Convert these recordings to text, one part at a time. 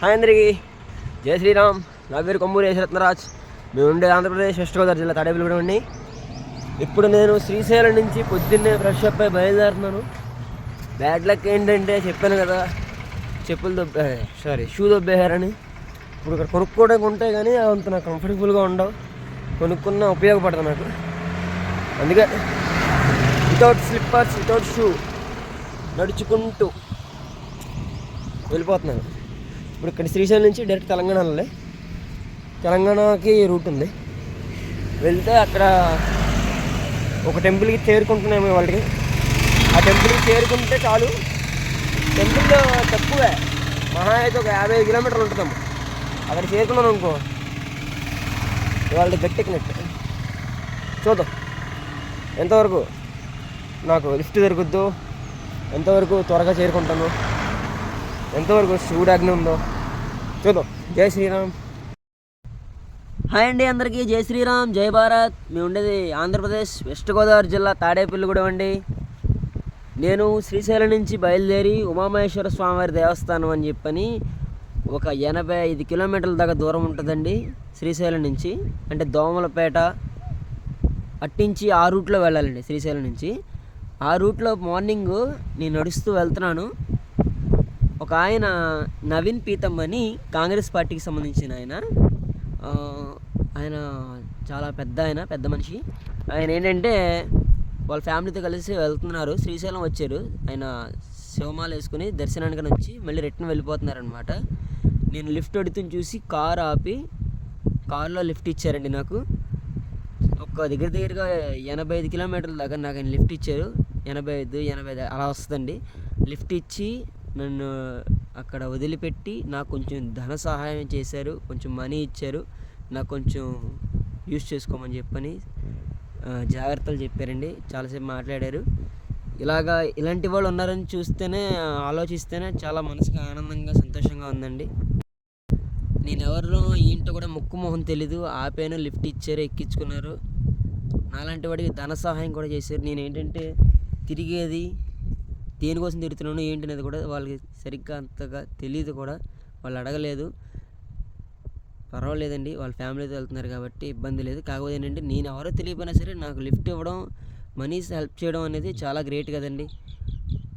Hi అందరికీ, జై శ్రీరామ్. నా పేరు కొమ్మూరి యశరత్నరాజ్. మేము ఉండే ఆంధ్రప్రదేశ్ వెస్ట్ గోదావరి జిల్లా తాడేపల్లిగూడెం అండి. ఇప్పుడు నేను శ్రీశైలం నుంచి పొద్దున్నే ఫ్రెష్ అప్ అయి బయలుదేరుతున్నాను. బ్యాడ్ లక్ ఏంటంటే చెప్పాను కదా, షూ దొబ్బేశారని. ఇప్పుడు ఇక్కడ కొనుక్కోవడానికి ఉంటాయి కానీ అంత నాకు కంఫర్టబుల్గా ఉండవు. కొనుక్కున్న ఉపయోగపడదు నాకు. అందుకే వితౌట్ స్లిప్పర్స్, వితౌట్ షూ నడుచుకుంటూ వెళ్ళిపోతున్నాను. ఇప్పుడు ఇక్కడ శ్రీశైలం నుంచి డైరెక్ట్ తెలంగాణకి రూట్ ఉంది. వెళ్తే అక్కడ ఒక టెంపుల్కి చేరుకుంటున్నాము. వాళ్ళకి ఆ టెంపుల్కి చేరుకుంటే చాలు. టెంపుల్లో తక్కువే, మహా అయితే ఒక 50 కిలోమీటర్లు ఉంటుందాము. అక్కడ చేరుకున్నాను అనుకో, వాళ్ళకి గట్టెక్కినట్టు. చూద్దాం ఎంతవరకు నాకు లిఫ్ట్ దొరుకుద్దో, ఎంతవరకు త్వరగా చేరుకుంటాను, ఎంతవరకు శివుడాజ్ఞ ఉందో చూద్దాం. జై శ్రీరామ్. హాయ్ అండి అందరికీ, జై శ్రీరామ్, జై భారత్. మేము ఉండేది ఆంధ్రప్రదేశ్ వెస్ట్ గోదావరి జిల్లా తాడేపల్లిగూడెం అండి. నేను శ్రీశైలం నుంచి బయలుదేరి ఉమామహేశ్వర స్వామివారి దేవస్థానం అని చెప్పని ఒక 85 కిలోమీటర్ల దాకా దూరం ఉంటుందండి శ్రీశైలం నుంచి. అంటే దోమలపేట అట్టించి ఆ రూట్లో వెళ్ళాలండి. శ్రీశైలం నుంచి ఆ రూట్లో మార్నింగ్ నేను నడుస్తూ వెళ్తున్నాను. ఒక ఆయన నవీన్ పీతం అని కాంగ్రెస్ పార్టీకి సంబంధించిన ఆయన చాలా పెద్ద మనిషి. ఆయన ఏంటంటే వాళ్ళ ఫ్యామిలీతో కలిసి వెళ్తున్నారు. శ్రీశైలం వచ్చారు. ఆయన శివమాల వేసుకుని దర్శనానికి వచ్చి మళ్ళీ రిటర్న్ వెళ్ళిపోతున్నారనమాట. నేను లిఫ్ట్ అడుగుతుంది చూసి కారు ఆపి కారులో లిఫ్ట్ ఇచ్చారండి నాకు. ఒక దగ్గరగా 85 కిలోమీటర్ల దాకా నాకు ఆయన లిఫ్ట్ ఇచ్చారు. 85 అలా వస్తుందండి. లిఫ్ట్ ఇచ్చి నన్ను అక్కడ వదిలిపెట్టి నాకు కొంచెం ధన సహాయం చేశారు, కొంచెం మనీ ఇచ్చారు, నాకు కొంచెం యూజ్ చేసుకోమని చెప్పని జాగ్రత్తలు చెప్పారండి. చాలాసేపు మాట్లాడారు. ఇలాంటి వాళ్ళు ఉన్నారని ఆలోచిస్తేనే చాలా మనసుకు ఆనందంగా, సంతోషంగా ఉందండి. నేను ఎవరిలో ఏంటో కూడా ముక్కు మొహం తెలీదు. ఆపాను, లిఫ్ట్ ఇచ్చారు, ఎక్కించుకున్నారు. నాలాంటి వాడికి ధన సహాయం కూడా చేశారు. నేను ఏంటంటే తిరిగేది దేనికోసం తిరుగుతున్నాను ఏంటనేది కూడా వాళ్ళకి సరిగ్గా అంతగా తెలియదు కూడా. వాళ్ళు అడగలేదు. పర్వాలేదండి, వాళ్ళ ఫ్యామిలీతో వెళ్తున్నారు కాబట్టి ఇబ్బంది లేదు. కాకపోతే ఏంటంటే నేను ఎవరో తెలియకపోయినా సరే నాకు లిఫ్ట్ ఇవ్వడం, మనీస్ హెల్ప్ చేయడం అనేది చాలా గ్రేట్ కదండి.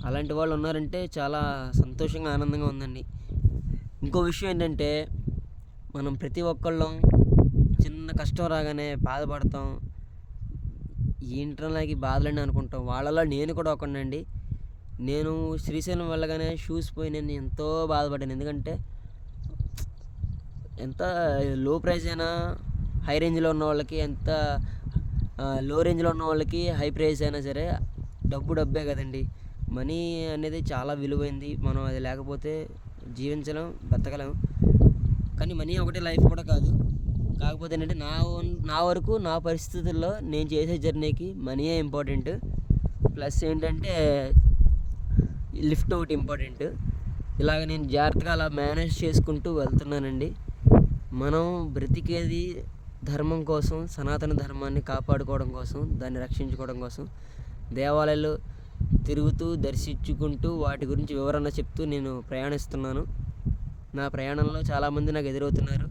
అలాంటి వాళ్ళు ఉన్నారంటే చాలా సంతోషంగా, ఆనందంగా ఉందండి. ఇంకో విషయం ఏంటంటే మనం ప్రతి ఒక్కళ్ళం చిన్న కష్టం రాగానే బాధపడతాం. ఏంటో నాకు ఈ బాధలని అనుకుంటాం. వాళ్ళలో నేను కూడా ఒకనండి. నేను శ్రీశైలం వెళ్ళగానే షూస్ పోయి నేను ఎంతో బాధపడ్డాను. ఎందుకంటే ఎంత లో ప్రైస్ అయినా హై రేంజ్లో ఉన్న వాళ్ళకి, ఎంత లో రేంజ్లో ఉన్న వాళ్ళకి హై ప్రైస్ అయినా సరే డబ్బే కదండి. మనీ అనేది చాలా విలువైంది. మనం అది లేకపోతే జీవించలేం, బతకలేం. కానీ మనీ ఒకటే లైఫ్ కూడా కాదు. కాకపోతే ఏంటంటే నా వరకు, నా పరిస్థితుల్లో నేను చేసే జర్నీకి మనీయే ఇంపార్టెంట్. ప్లస్ ఏంటంటే లిఫ్ట్ ఒకటి ఇంపార్టెంట్. ఇలాగ నేను జాగ్రత్తగా అలా మేనేజ్ చేసుకుంటూ వెళ్తున్నానండి. మనం బ్రతికేది ధర్మం కోసం, సనాతన ధర్మాన్ని కాపాడుకోవడం కోసం, దాన్ని రక్షించుకోవడం కోసం. దేవాలయాలు తిరుగుతూ, దర్శించుకుంటూ, వాటి గురించి వివరణ చెప్తూ నేను ప్రయాణిస్తున్నాను. నా ప్రయాణంలో చాలామంది నాకు ఎదురవుతున్నారు.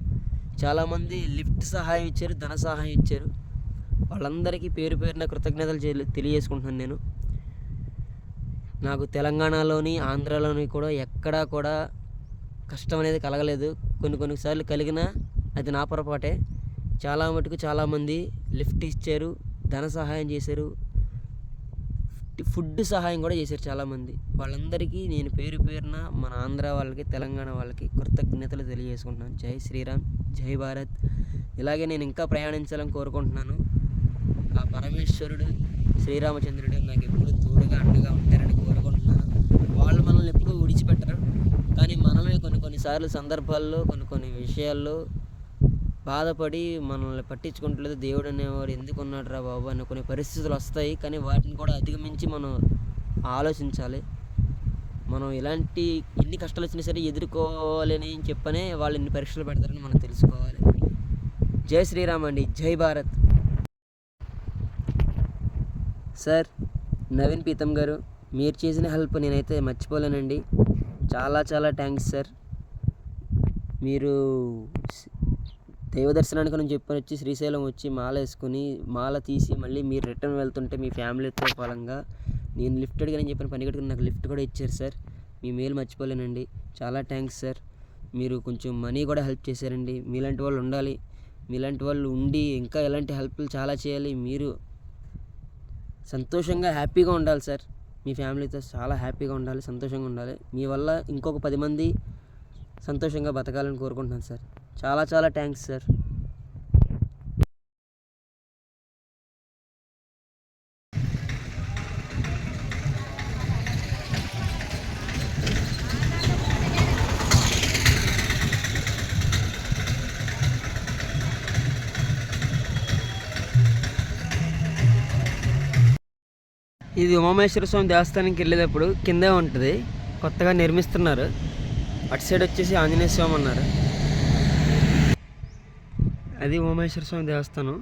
చాలామంది లిఫ్ట్ సహాయం ఇచ్చారు, ధన సహాయం ఇచ్చారు. వాళ్ళందరికీ పేరు పేరున కృతజ్ఞతలు తెలియజేసుకుంటున్నాను నేను. నాకు తెలంగాణలోని, ఆంధ్రాలోని కూడా ఎక్కడా కూడా కష్టం అనేది కలగలేదు. కొన్నిసార్లు కలిగినా అది నా పొరపాటే. చాలామంది లిఫ్ట్ ఇచ్చారు, ధన సహాయం చేశారు, ఫుడ్ సహాయం కూడా చేశారు చాలామంది. వాళ్ళందరికీ నేను పేరు పేరున మన ఆంధ్ర వాళ్ళకి, తెలంగాణ వాళ్ళకి కృతజ్ఞతలు తెలియజేసుకుంటున్నాను. జై శ్రీరామ్, జై భారత్. ఇలాగే నేను ఇంకా ప్రయాణించాలని కోరుకుంటున్నాను. ఆ పరమేశ్వరుడు, శ్రీరామచంద్రుడు నాకు ఎప్పుడు తోడుగా, అండగా ఉంటారని కోరుకుంటున్నాను. వాళ్ళు మనల్ని ఎప్పుడూ విడిచిపెట్టరు. కానీ మనమే కొన్నిసార్లు సందర్భాల్లో, కొన్ని విషయాల్లో బాధపడి మనల్ని పట్టించుకుంటలేదు. దేవుడు అనేవాడు ఎందుకు ఉన్నాడు రా బాబు అనే కొన్ని పరిస్థితులు వస్తాయి. కానీ వాటిని కూడా అధిగమించి మనం ఆలోచించాలి. మనం ఎన్ని కష్టాలు వచ్చినా సరే ఎదుర్కోవాలని చెప్పనే వాళ్ళు ఎన్ని పరీక్షలు పెడతారని మనం తెలుసుకోవాలి. జై శ్రీరామ్ అండి, జై భారత్. సార్ నవీన్ పీతం గారు, మీరు చేసిన హెల్ప్ నేనైతే మర్చిపోలేనండి. చాలా థ్యాంక్స్ సార్. మీరు దైవ దర్శనానికి అని చెప్పని వచ్చి శ్రీశైలం వచ్చి మాల వేసుకుని మాల తీసి మళ్ళీ మీరు రిటర్న్ వెళ్తుంటే మీ ఫ్యామిలీతో ఫలంగా నేను లిఫ్ట్ అడిగానని చెప్పిన పని కట్టుకుని నాకు లిఫ్ట్ కూడా ఇచ్చారు సార్. మీ మేలు మర్చిపోలేనండి. చాలా థ్యాంక్స్ సార్. మీరు కొంచెం మనీ కూడా హెల్ప్ చేశారండి. మీలాంటి వాళ్ళు ఉండాలి. మీలాంటి వాళ్ళు ఉండి ఇంకా ఎలాంటి హెల్ప్లు చాలా చేయాలి. మీరు సంతోషంగా హ్యాపీగా ఉండాలి సార్. మీ ఫ్యామిలీతో చాలా హ్యాపీగా ఉండాలి, సంతోషంగా ఉండాలి. మీ వల్ల ఇంకొక 10 మంది సంతోషంగా బతకాలని కోరుకుంటున్నాను సార్. చాలా చాలా థ్యాంక్స్ సార్. ఇది ఉమామహేశ్వర స్వామి దేవస్థానానికి వెళ్ళేటప్పుడు కిందే ఉంటుంది, కొత్తగా నిర్మిస్తున్నారు. అటు సైడ్ వచ్చేసి ఆంజనేయ స్వామి అన్నారు. అది ఉమామహేశ్వర స్వామి దేవస్థానం.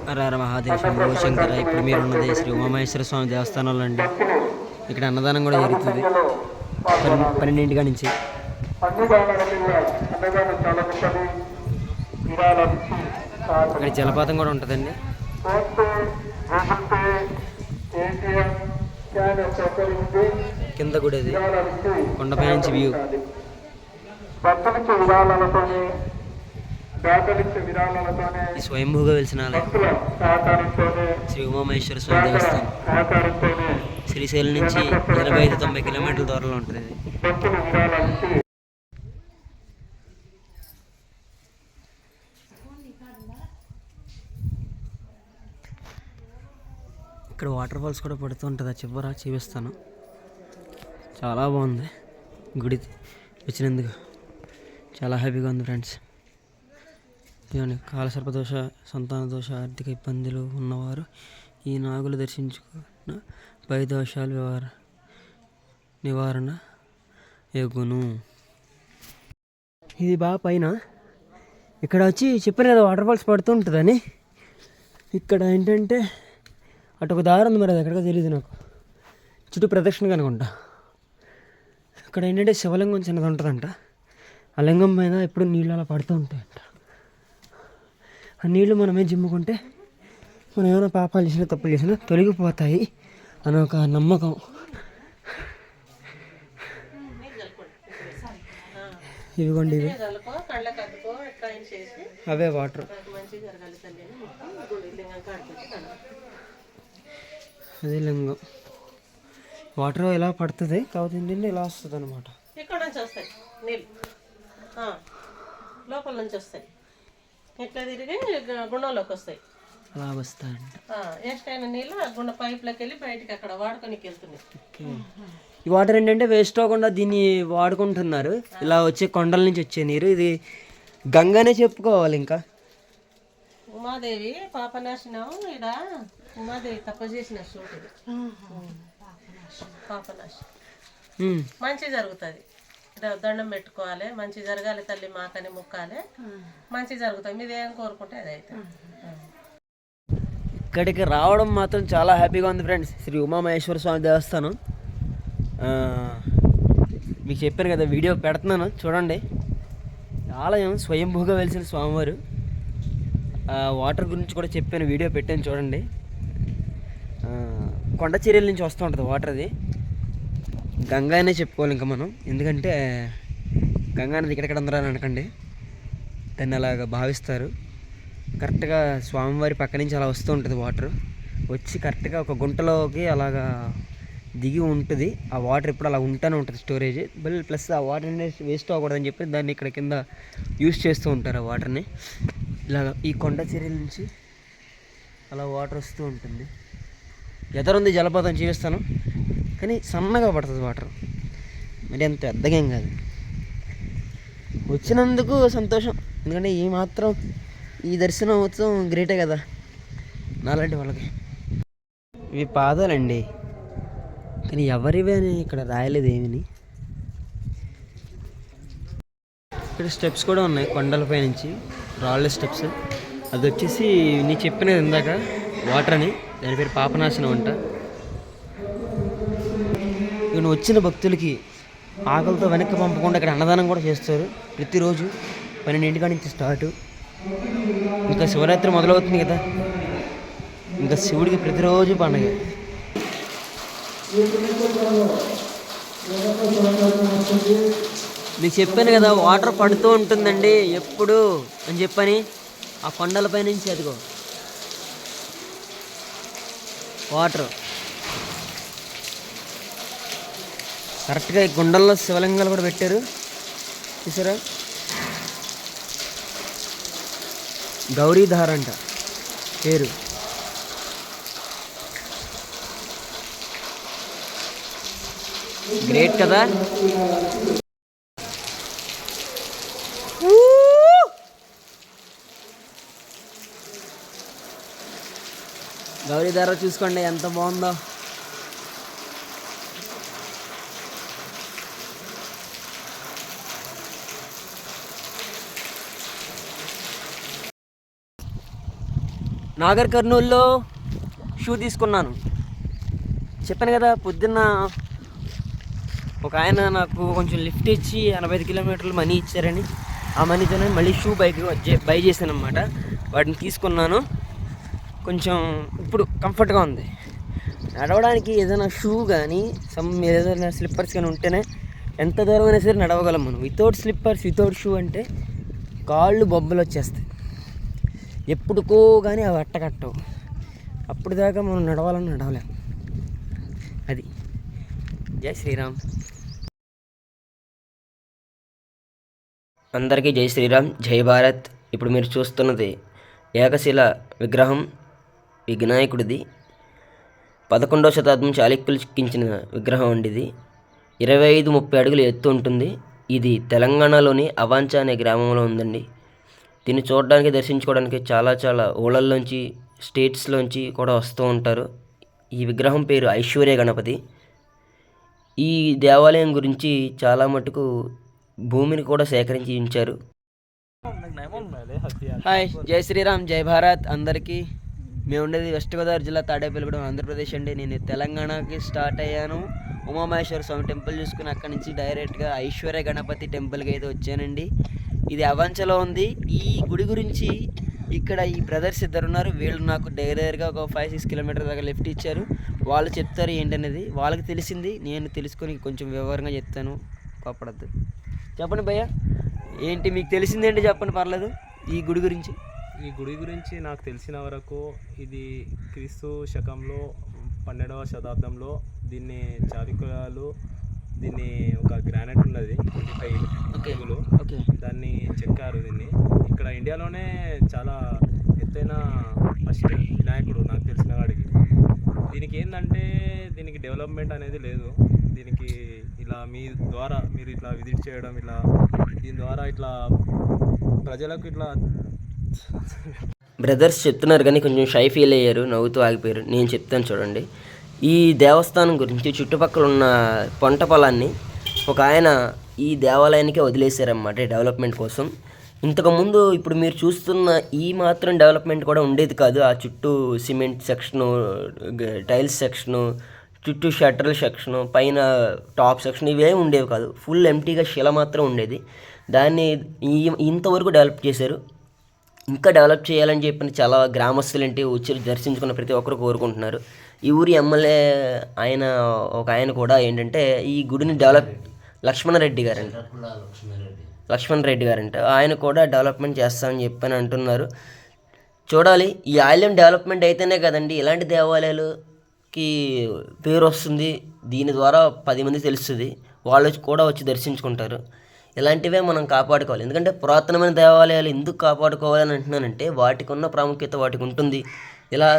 హర మహాదేవ శంభో శంకర. ఇప్పుడు మీరు ఉన్నది శ్రీ ఉమామహేశ్వర స్వామి దేవస్థానంలో అండి. ఇక్కడ అన్నదానం కూడా జరుగుతుంది 12 నుంచి. ఇక్కడ జలపాతం కూడా ఉంటుందండి. కింద కూడా ఇది కొండపై నుంచి వ్యూ. ఈ స్వయంభూగా వెలిసిన శ్రీ ఉమామహేశ్వర స్వామి దేవస్థానం శ్రీశైలం నుంచి 85-90 కిలోమీటర్ల దూరంలో ఉంటుంది ఇది. ఇక్కడ వాటర్ ఫాల్స్ కూడా పడుతూ ఉంటుంది. చివర చూపిస్తాను. చాలా బాగుంది గుడి వచ్చినందుకు. చాలా హ్యాపీగా ఉంది ఫ్రెండ్స్. ఇవన్నీ కాలసర్పదోష, సంతాన దోష, ఆర్థిక ఇబ్బందులు ఉన్నవారు ఈ నాగులు దర్శించుకున్న 10 దోషాలు నివారణ ఎగును. ఇది బాగా పైన ఇక్కడ వచ్చి చెప్పారు కదా వాటర్ ఫాల్స్ పడుతూ ఉంటుందని. ఇక్కడ ఏంటంటే అటు ఒక దారి ఉంది, మరి అది ఎక్కడికో తెలియదు నాకు. చుట్టూ ప్రదక్షిణగా అనుకుంటా. ఇక్కడ ఏంటంటే శివలింగం చిన్నది ఉంటుందంట. ఆ లింగం మీద ఎప్పుడు నీళ్ళు అలా పడుతూ ఉంటాయంట. ఆ నీళ్ళు మనమే జిమ్ముకుంటే మనం ఏమైనా పాపాలు చేసినా తప్పులు చేసినా తొలగిపోతాయి అని ఒక నమ్మకం. ఇవిగోండి ఇవి అవే వాటర్. అదే లింగం. వాటర్ ఇలా పడుతుంది కాబట్టి ఏంటంటే ఇలా వస్తుంది అనమాట. ఇక్కడ నుంచి వస్తాయి నీళ్ళు, లోపల నుంచి వస్తాయి, ఇట్లా తిరిగి గుండంలోకి వస్తాయి. అలా వస్తాయంట. వేస్ట్ నీళ్ళు గుండ పైప్లోకి వెళ్ళి బయటికి అక్కడ వాడుకోనికి వెళ్తున్నాయి. ఈ వాటర్ ఏంటంటే వేస్ట్ అవ్వకుండా దీన్ని వాడుకుంటున్నారు. ఇలా వచ్చే కొండల నుంచి వచ్చే నీరు. ఇది గంగానే చెప్పుకోవాలి. ఇంకా ఉమాదేవి పాపనాశనం. ఇక్కడ ఉమాదేవి తప్ప చేసిన చోటు పాపనాశనం. మంచి జరుగుతుంది. దండం పెట్టుకోవాలి, మంచి జరగాలి తల్లి మాకని మొక్కాలి, మంచి జరుగుతుంది. మీరు ఏం కోరుకుంటే అది అయితే. ఇక్కడికి రావడం మాత్రం చాలా హ్యాపీగా ఉంది ఫ్రెండ్స్. శ్రీ ఉమామహేశ్వర స్వామి దేవస్థానం మీకు చెప్పాను కదా, వీడియో పెడుతున్నాను చూడండి. ఆలయం స్వయంభూగా వెలిసిన స్వామివారు. వాటర్ గురించి కూడా చెప్పాను, వీడియో పెట్టాను చూడండి. కొండ చర్యల నుంచి వస్తూ ఉంటుంది వాటర్. అది గంగా అనే చెప్పుకోవాలి ఇంకా మనం. ఎందుకంటే గంగా నది ఇక్కడెక్కడ అందరూ అనకండి, దాన్ని అలాగా భావిస్తారు. కరెక్ట్గా స్వామివారి పక్క నుంచి అలా వస్తూ ఉంటుంది వాటర్. వచ్చి కరెక్ట్గా ఒక గుంటలోకి అలాగా దిగి ఉంటుంది. ఆ వాటర్ ఎప్పుడు అలా ఉంటూనే ఉంటుంది స్టోరేజ్. ప్లస్ ఆ వాటర్ అనేది వేస్ట్ అవ్వకూడదని చెప్పి దాన్ని ఇక్కడ కింద యూస్ చేస్తూ ఉంటారు. ఆ వాటర్ని ఇలాగ ఈ కొండ చర్యల నుంచి అలా వాటర్ వస్తూ ఉంటుంది. ఎదరుంది జలపాతం చూపిస్తాను, కానీ సన్నగా పడుతుంది వాటర్. మరి అంత పెద్దగా ఏం కాదు. వచ్చినందుకు సంతోషం. ఎందుకంటే ఈ మాత్రం ఈ దర్శనం ఉత్సవం గ్రేటే కదా నాలాంటి వాళ్ళకి. ఇవి పాదాలండి, కానీ ఎవరివి అని ఇక్కడ రాయలేదు ఏమిని. ఇక్కడ స్టెప్స్ కూడా ఉన్నాయి కొండలపై నుంచి, రాళ్ళ స్టెప్స్. అది వచ్చేసి నీ చెప్పినది ఇందాక వాటర్ అని, దాని పేరు పాపనాశనం అంట. ఇక్కడ వచ్చిన భక్తులకి ఆకలితో వెనక్కి పంపకుండా ఇక్కడ అన్నదానం కూడా చేస్తారు ప్రతిరోజు 12 నుంచి స్టార్ట్. ఇంకా శివరాత్రి మొదలవుతుంది కదా, ఇంకా శివుడికి ప్రతిరోజు పండుగ. మీకు చెప్పాను కదా వాటర్ పడుతూ ఉంటుందండి ఎప్పుడు అని చెప్పని. ఆ కొండలపై నుంచి అదిగో వాటర్ కరెక్ట్గా ఈ గుండల్లో శివలింగాలు కూడా పెట్టారు చూసారా. గౌరీధార అంట పేరు. గ్రేట్ కదా. గౌరీధార చూసుకోండి ఎంత బాగుందో. నాగర్ కర్నూల్లో షూ తీసుకున్నాను చెప్పాను కదా. పొద్దున్న ఒక ఆయన నాకు కొంచెం లిఫ్ట్ ఇచ్చి 85 కిలోమీటర్లు మనీ ఇచ్చారని, ఆ మనీతోనే మళ్ళీ షూ బై చేశాను అనమాట. వాటిని తీసుకున్నాను. కొంచెం ఇప్పుడు కంఫర్ట్గా ఉంది నడవడానికి. ఏదైనా షూ కానీ ఏదైనా స్లిప్పర్స్ కానీ ఉంటేనే ఎంత దూరం అయినా సరే నడవగలం మనం. వితౌట్ స్లిప్పర్స్ వితౌట్ షూ అంటే కాళ్ళు బొబ్బలు వచ్చేస్తాయి. ఎప్పుడుకో కానీ అవి అట్టకట్టవు. అప్పుడు దాకా మనం నడవాలని నడవలేం. అది. జై శ్రీరామ్. అందరికీ జై శ్రీరామ్, జై భారత్. ఇప్పుడు మీరు చూస్తున్నది ఏకశిల విగ్రహం ఈ వినాయకుడిది. 11వ శతాబ్దం చాళుక్యులు చెక్కించిన విగ్రహం అండి ఇది. 25-30 అడుగులు ఎత్తు ఉంటుంది. ఇది తెలంగాణలోని అవాంచ అనే గ్రామంలో ఉందండి. దీన్ని చూడడానికి దర్శించుకోవడానికి చాలా ఊళ్ళల్లోంచి స్టేట్స్లోంచి కూడా వస్తూ ఉంటారు. ఈ విగ్రహం పేరు ఐశ్వర్య గణపతి. ఈ దేవాలయం గురించి చాలా మటుకు భూమిని కూడా సేకరించి ఉంచారు. హాయ్, జై శ్రీరామ్, జై భారత్ అందరికీ. మేము ఉండేది వెస్ట్ గోదావరి జిల్లా తాడేపల్లిగూడెం, ఆంధ్రప్రదేశ్ అండి. నేను తెలంగాణకి స్టార్ట్ అయ్యాను. ఉమామహేశ్వర స్వామి టెంపుల్ చూసుకుని అక్కడి నుంచి డైరెక్ట్గా ఐశ్వర్య గణపతి టెంపుల్కి అయితే వచ్చానండి. ఇది అవంచలో ఉంది. ఈ గుడి గురించి ఇక్కడ ఈ బ్రదర్స్ ఇద్దరు ఉన్నారు. వీళ్ళు నాకు దగ్గరగా ఒక 5-6 కిలోమీటర్ దాకా లిఫ్ట్ ఇచ్చారు. వాళ్ళు చెప్తారు ఏంటనేది. వాళ్ళకి తెలిసింది నేను తెలుసుకొని కొంచెం వివరంగా చెప్తాను, కోపడద్దు. చెప్పండి భయ్య, ఏంటి మీకు తెలిసిందేంటి చెప్పండి, పర్లేదు. ఈ గుడి గురించి నాకు తెలిసిన వరకు ఇది క్రీస్తు శకంలో 12వ శతాబ్దంలో దీన్ని చాళుక్యులు దీన్ని ఒక గ్రానైట్ ఉన్నది 25 అడుగులు దాన్ని చెక్కారు. దీన్ని ఇక్కడ ఇండియాలోనే చాలా ఎత్తైన ఫస్ట్ వినాయకుడు నాకు తెలిసిన వాడికి. దీనికి ఏంటంటే దీనికి డెవలప్మెంట్ అనేది లేదు. దీనికి ఇలా మీ ద్వారా మీరు ఇట్లా విజిట్ చేయడం, ఇట్లా దీని ద్వారా ఇట్లా ప్రజలకు ఇట్లా బ్రదర్స్ చెప్తున్నారు కానీ కొంచెం షై ఫీల్ అయ్యారు, నవ్వుతూ ఆగిపోయారు. నేను చెప్తాను చూడండి. ఈ దేవస్థానం గురించి చుట్టుపక్కల ఉన్న పంట పొలాన్ని ఒక ఆయన ఈ దేవాలయానికే వదిలేశారన్నమాట డెవలప్మెంట్ కోసం. ఇంతకుముందు ఇప్పుడు మీరు చూస్తున్న ఈ మాత్రం డెవలప్మెంట్ కూడా ఉండేది కాదు. ఆ చుట్టూ సిమెంట్ సెక్షను, టైల్స్ సెక్షను, చుట్టూ షట్టర్ల సెక్షను, పైన టాప్ సెక్షన్ ఇవేం ఉండేవి కాదు. ఫుల్ ఎంటీగా శిల మాత్రం ఉండేది. దాన్ని ఇంతవరకు డెవలప్ చేశారు. ఇంకా డెవలప్ చేయాలని చెప్పి చాలా గ్రామస్తులంటే వచ్చి దర్శించుకున్న ప్రతి ఒక్కరు కోరుకుంటున్నారు. ఈ ఊరి ఎమ్మెల్యే ఒక ఆయన కూడా ఏంటంటే ఈ గుడిని లక్ష్మణ రెడ్డి గారంట ఆయన కూడా డెవలప్మెంట్ చేస్తామని చెప్పని అంటున్నారు. చూడాలి. ఈ ఆలయం డెవలప్మెంట్ అయితేనే కదండి ఇలాంటి దేవాలయాలకి పేరు వస్తుంది. దీని ద్వారా 10 మంది తెలుస్తుంది, వాళ్ళు కూడా వచ్చి దర్శించుకుంటారు. ఇలాంటివే మనం కాపాడుకోవాలి. ఎందుకంటే పురాతనమైన దేవాలయాలు ఎందుకు కాపాడుకోవాలని అంటున్నానంటే వాటికి ఉన్న ప్రాముఖ్యత వాటికి ఉంటుంది. ఇలా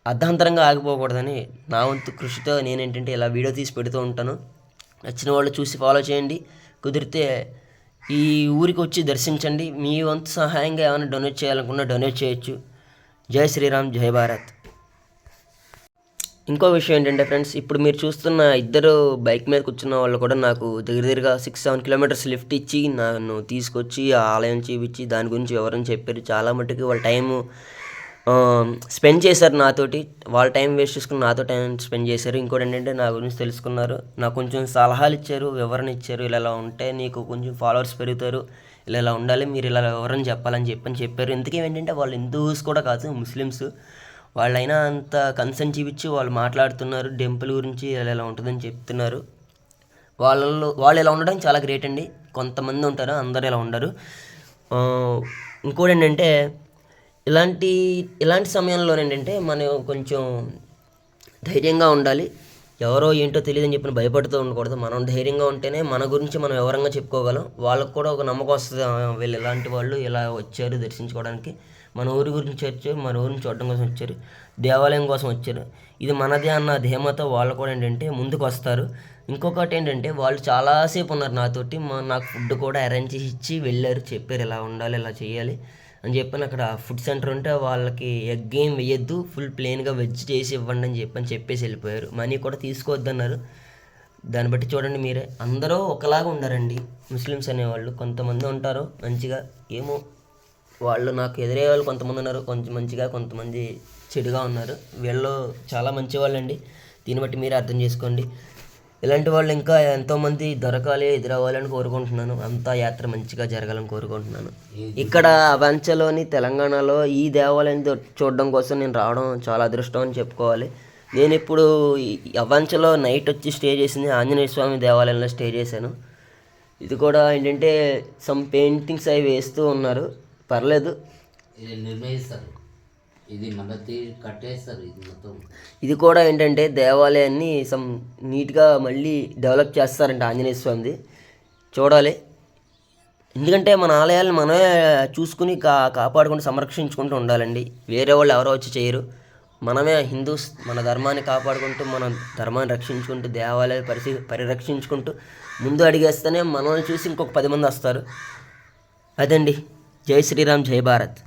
అర్ధాంతరంగా ఆగిపోకూడదని నా వంతు కృషితో నేనేంటంటే ఇలా వీడియో తీసి పెడుతూ ఉంటాను. నచ్చిన వాళ్ళు చూసి ఫాలో చేయండి. కుదిరితే ఈ ఊరికి వచ్చి దర్శించండి. మీ వంతు సహాయంగా ఏమైనా డొనేట్ చేయాలనుకున్నా డొనేట్ చేయొచ్చు. జై శ్రీరామ్, జై భారత్. ఇంకో విషయం ఏంటంటే ఫ్రెండ్స్, ఇప్పుడు మీరు చూస్తున్న ఇద్దరు బైక్ మీద కూర్చున్న వాళ్ళు కూడా నాకు దగ్గరగా 6-7 కిలోమీటర్స్ లిఫ్ట్ ఇచ్చి నన్ను తీసుకొచ్చి ఆ ఆలయం చూపించి దాని గురించి వివరం చెప్పారు. చాలా మట్టుకు వాళ్ళ టైము స్పెండ్ చేశారు నాతోటి. వాళ్ళ టైం వేస్ట్ చేసుకుని నాతో టైం స్పెండ్ చేశారు. ఇంకోటి ఏంటంటే నా గురించి తెలుసుకున్నారు, నాకు కొంచెం సలహాలు ఇచ్చారు, వివరణ ఇచ్చారు. ఇలా ఉంటే నీకు కొంచెం ఫాలోవర్స్ పెరుగుతారు, ఇలా ఉండాలి, మీరు ఇలా వివరణ చెప్పాలని చెప్పారు. ఇంతకీ ఏంటంటే వాళ్ళు హిందూస్ కూడా కాదు, ముస్లిమ్స్. వాళ్ళైనా అంత కన్సర్న్ చూపించి వాళ్ళు మాట్లాడుతున్నారు, టెంపుల్ గురించి ఇలా ఉంటుందని చెప్తున్నారు. వాళ్ళు ఇలా ఉండడం చాలా గ్రేట్ అండి. కొంతమంది ఉంటారు, అందరూ ఇలా ఉండరు. ఇంకోటి ఏంటంటే ఇలాంటి సమయంలో ఏంటంటే మనం కొంచెం ధైర్యంగా ఉండాలి. ఎవరో ఏంటో తెలియదని చెప్పి భయపడుతూ ఉండకూడదు. మనం ధైర్యంగా ఉంటేనే మన గురించి మనం వివరంగా చెప్పుకోగలం. వాళ్ళకు కూడా ఒక నమ్మకం వస్తుంది, వీళ్ళు ఇలాంటి వాళ్ళు ఇలా వచ్చారు దర్శించుకోవడానికి, మన ఊరి గురించి వచ్చారు, మన ఊరిని చూడడం కోసం వచ్చారు, దేవాలయం కోసం వచ్చారు, ఇది మనదే అన్న ధీమాతో వాళ్ళు కూడా ఏంటంటే ముందుకు వస్తారు. ఇంకొకటి ఏంటంటే వాళ్ళు చాలాసేపు ఉన్నారు నాతోటి, నాకు ఫుడ్ కూడా అరేంజ్ చేసి ఇచ్చి వెళ్ళారు, చెప్పారు ఇలా ఉండాలి, ఇలా చేయాలి అని చెప్పాను. అక్కడ ఫుడ్ సెంటర్ ఉంటే వాళ్ళకి ఎగ్ ఏం వేయద్దు, ఫుల్ ప్లెయిన్గా వెజ్ చేసి ఇవ్వండి అని చెప్పేసి వెళ్ళిపోయారు. మనీ కూడా తీసుకోవద్దన్నారు. దాన్ని బట్టి చూడండి మీరే, అందరూ ఒకలాగా ఉండారండి ముస్లిమ్స్ అనేవాళ్ళు. కొంతమంది ఉంటారు మంచిగా, ఏమో వాళ్ళు నాకు ఎదురయ్యే వాళ్ళు కొంతమంది ఉన్నారు, కొంచెం మంచిగా, కొంతమంది చెడుగా ఉన్నారు. వీళ్ళు చాలా మంచి వాళ్ళండి. దీన్ని బట్టి మీరే అర్థం చేసుకోండి. ఇలాంటి వాళ్ళు ఇంకా ఎంతోమంది దొరకాలి, ఎదురవ్వాలని కోరుకుంటున్నాను. అంతా యాత్ర మంచిగా జరగాలని కోరుకుంటున్నాను. ఇక్కడ అవంచలోని తెలంగాణలో ఈ దేవాలయం చూడడం కోసం నేను రావడం చాలా అదృష్టం అని చెప్పుకోవాలి. నేను ఇప్పుడు అవంచలో నైట్ వచ్చి స్టే చేసింది ఆంజనేయ స్వామి దేవాలయంలో స్టే చేశాను. ఇది కూడా ఏంటంటే సమ్ పెయింటింగ్స్ అవి వేస్తూ ఉన్నారు, పర్లేదు. ఇది నిర్ణయిస్తారు, ఇది మళ్ళీ కట్టేస్తారు. ఇది మొత్తం ఇది కూడా ఏంటంటే దేవాలయాన్ని సమ్ నీట్గా మళ్ళీ డెవలప్ చేస్తారంట ఆంజనేయ స్వామిది. చూడాలి, ఎందుకంటే మన ఆలయాలను మనమే చూసుకుని కాపాడుకుంటూ సంరక్షించుకుంటూ ఉండాలండి. వేరే వాళ్ళు ఎవరో వచ్చి చేయరు. మనమే హిందూస్ మన ధర్మాన్ని కాపాడుకుంటూ, మన ధర్మాన్ని రక్షించుకుంటూ, దేవాలయాలు పరిరక్షించుకుంటూ ముందు అడిగేస్తేనే మనల్ని చూసి ఇంకొక 10 మంది వస్తారు. అదండి. జై శ్రీరామ్, జై భారత్.